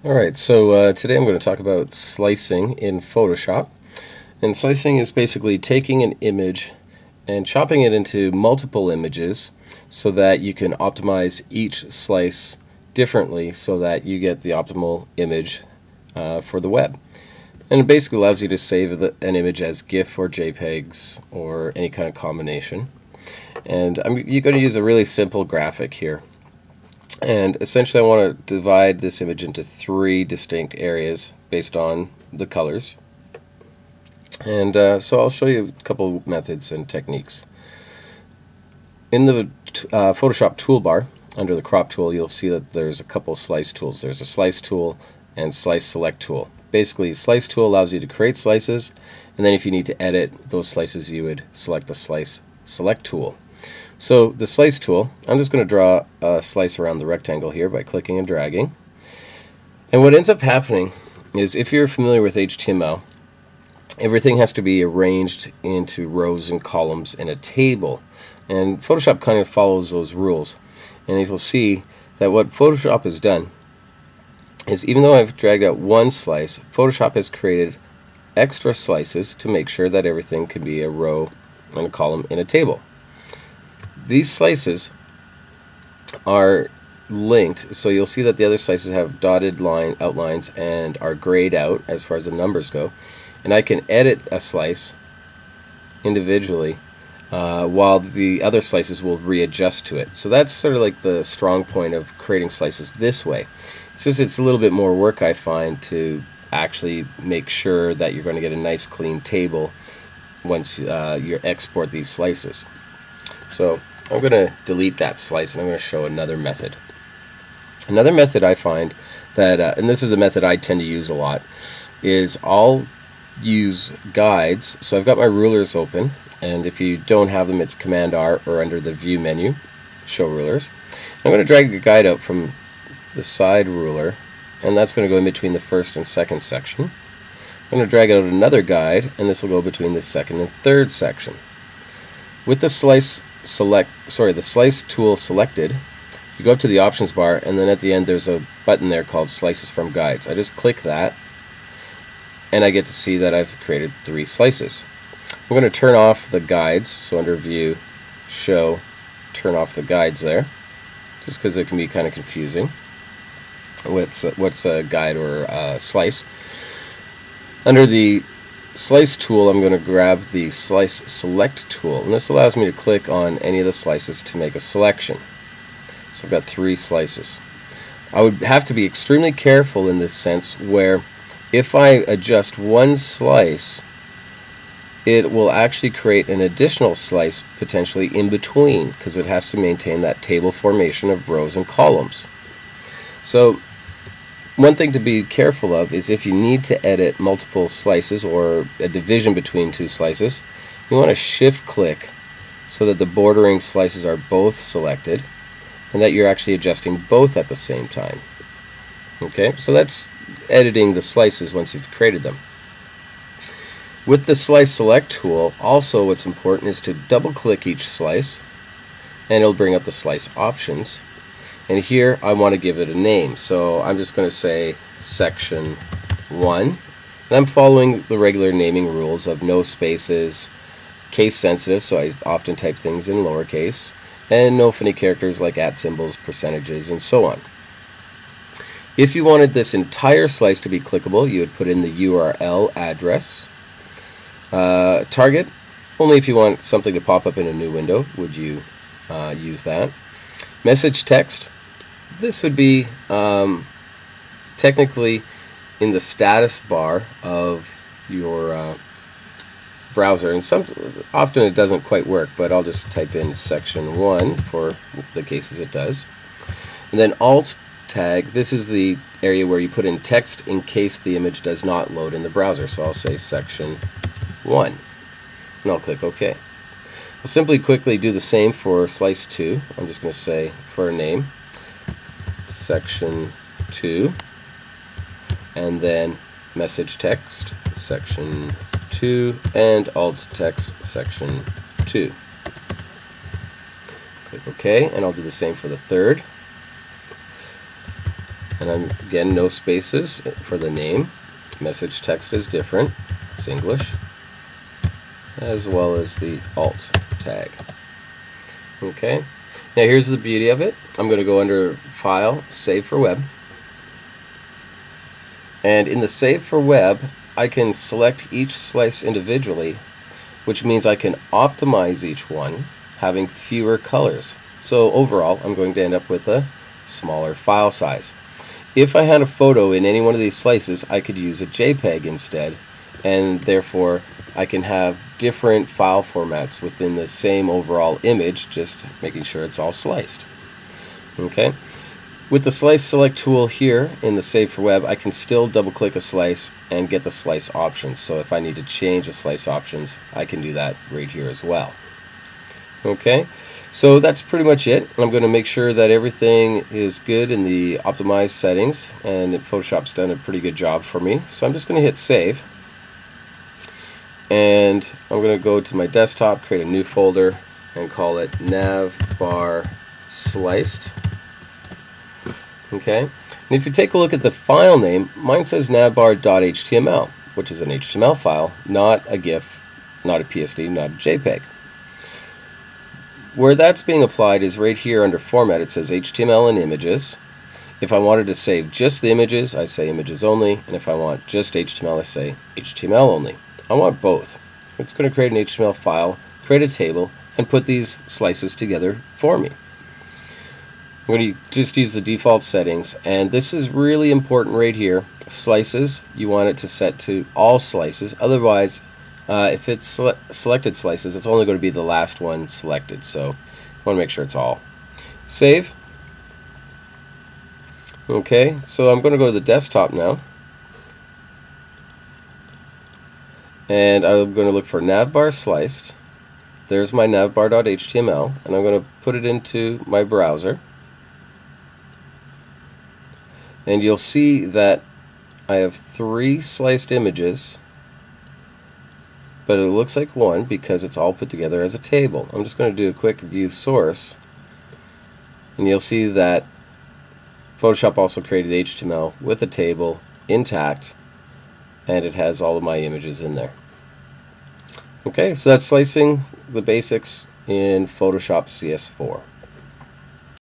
Alright, so today I'm going to talk about slicing in Photoshop. And slicing is basically taking an image and chopping it into multiple images so that you can optimize each slice differently so that you get the optimal image for the web. And it basically allows you to save an image as GIF or JPEGs or any kind of combination. And you're going to use a really simple graphic here. And essentially I want to divide this image into three distinct areas based on the colors. And so I'll show you a couple methods and techniques. In the Photoshop toolbar, under the crop tool, you'll see that there's a couple slice tools. There's a slice tool and slice select tool. Basically, slice tool allows you to create slices, and then if you need to edit those slices, you would select the slice select tool. So the slice tool, I'm just going to draw a slice around the rectangle here by clicking and dragging. And what ends up happening is, if you're familiar with HTML, everything has to be arranged into rows and columns in a table. And Photoshop kind of follows those rules. And you'll see that what Photoshop has done is, even though I've dragged out one slice, Photoshop has created extra slices to make sure that everything can be a row and a column in a table. These slices are linked, so you'll see that the other slices have dotted line outlines and are grayed out as far as the numbers go. And I can edit a slice individually while the other slices will readjust to it. So that's sort of like the strong point of creating slices this way. It's just it's a little bit more work, I find, to actually make sure that you're going to get a nice clean table once you export these slices. So I'm going to delete that slice and I'm going to show another method. Another method I find that, and this is a method I tend to use a lot, is I'll use guides. So I've got my rulers open, and if you don't have them, it's Command R or under the View menu, Show Rulers. I'm going to drag a guide out from the side ruler, and that's going to go in between the first and second section. I'm going to drag out another guide, and this will go between the second and third section. With the slice tool selected, you go up to the options bar, and then at the end there's a button there called Slices from Guides. I just click that, and I get to see that I've created three slices. I'm going to turn off the guides, so under View, Show, turn off the guides there, just because it can be kind of confusing. What's a guide or a slice? Under the Slice tool, I'm going to grab the Slice Select tool, and this allows me to click on any of the slices to make a selection. So I've got three slices. I would have to be extremely careful in this sense, where if I adjust one slice, it will actually create an additional slice potentially in between, because it has to maintain that table formation of rows and columns. So one thing to be careful of is, if you need to edit multiple slices or a division between two slices, you want to shift click so that the bordering slices are both selected and that you're actually adjusting both at the same time. Okay, so that's editing the slices once you've created them. With the Slice Select tool, also what's important is to double click each slice, and it'll bring up the slice options. And here I want to give it a name, so I'm just going to say Section 1, and I'm following the regular naming rules of no spaces, case sensitive, so I often type things in lowercase, and no funny characters like @ symbols, percentages, and so on. If you wanted this entire slice to be clickable, you would put in the URL address. Target, only if you want something to pop up in a new window would you use that. Message text, this would be technically in the status bar of your browser, and often it doesn't quite work, but I'll just type in Section 1 for the cases it does. And then Alt tag, this is the area where you put in text in case the image does not load in the browser, so I'll say Section 1, and I'll click OK. I'll simply quickly do the same for Slice 2. I'm just going to say, for a name, Section 2, and then Message Text, Section 2, and Alt Text, Section 2. Click OK, and I'll do the same for the third. And again, no spaces for the name. Message text is different. It's English, as well as the alt tag. Okay, now here's the beauty of it. I'm going to go under File, Save for Web. And in the Save for Web, I can select each slice individually, which means I can optimize each one, having fewer colors. So overall, I'm going to end up with a smaller file size. If I had a photo in any one of these slices, I could use a JPEG instead, and therefore I can have different file formats within the same overall image, just making sure it's all sliced. Okay. With the Slice Select tool here in the Save for Web, I can still double click a slice and get the slice options. So if I need to change the slice options, I can do that right here as well. Okay, so that's pretty much it. I'm going to make sure that everything is good in the optimized settings, and Photoshop's done a pretty good job for me. So I'm just going to hit Save, and I'm going to go to my desktop, create a new folder, and call it Navbar Sliced. Okay, and if you take a look at the file name, mine says navbar.html, which is an HTML file, not a GIF, not a PSD, not a JPEG. Where that's being applied is right here under Format. It says HTML and Images. If I wanted to save just the images, I say Images Only, and if I want just HTML, I say HTML Only. I want both. It's going to create an HTML file, create a table, and put these slices together for me. I'm going to just use the default settings, and this is really important right here. Slices, you want it to set to all slices. Otherwise, if it's selected slices, it's only going to be the last one selected. So I want to make sure it's all. Save. Okay, so I'm going to go to the desktop now, and I'm going to look for navbar sliced. There's my navbar.html, and I'm going to put it into my browser. And you'll see that I have 3 sliced images, but it looks like one because it's all put together as a table. I'm just going to do a quick view source, and you'll see that Photoshop also created HTML with a table intact, and it has all of my images in there. Okay, so that's slicing the basics in Photoshop CS4.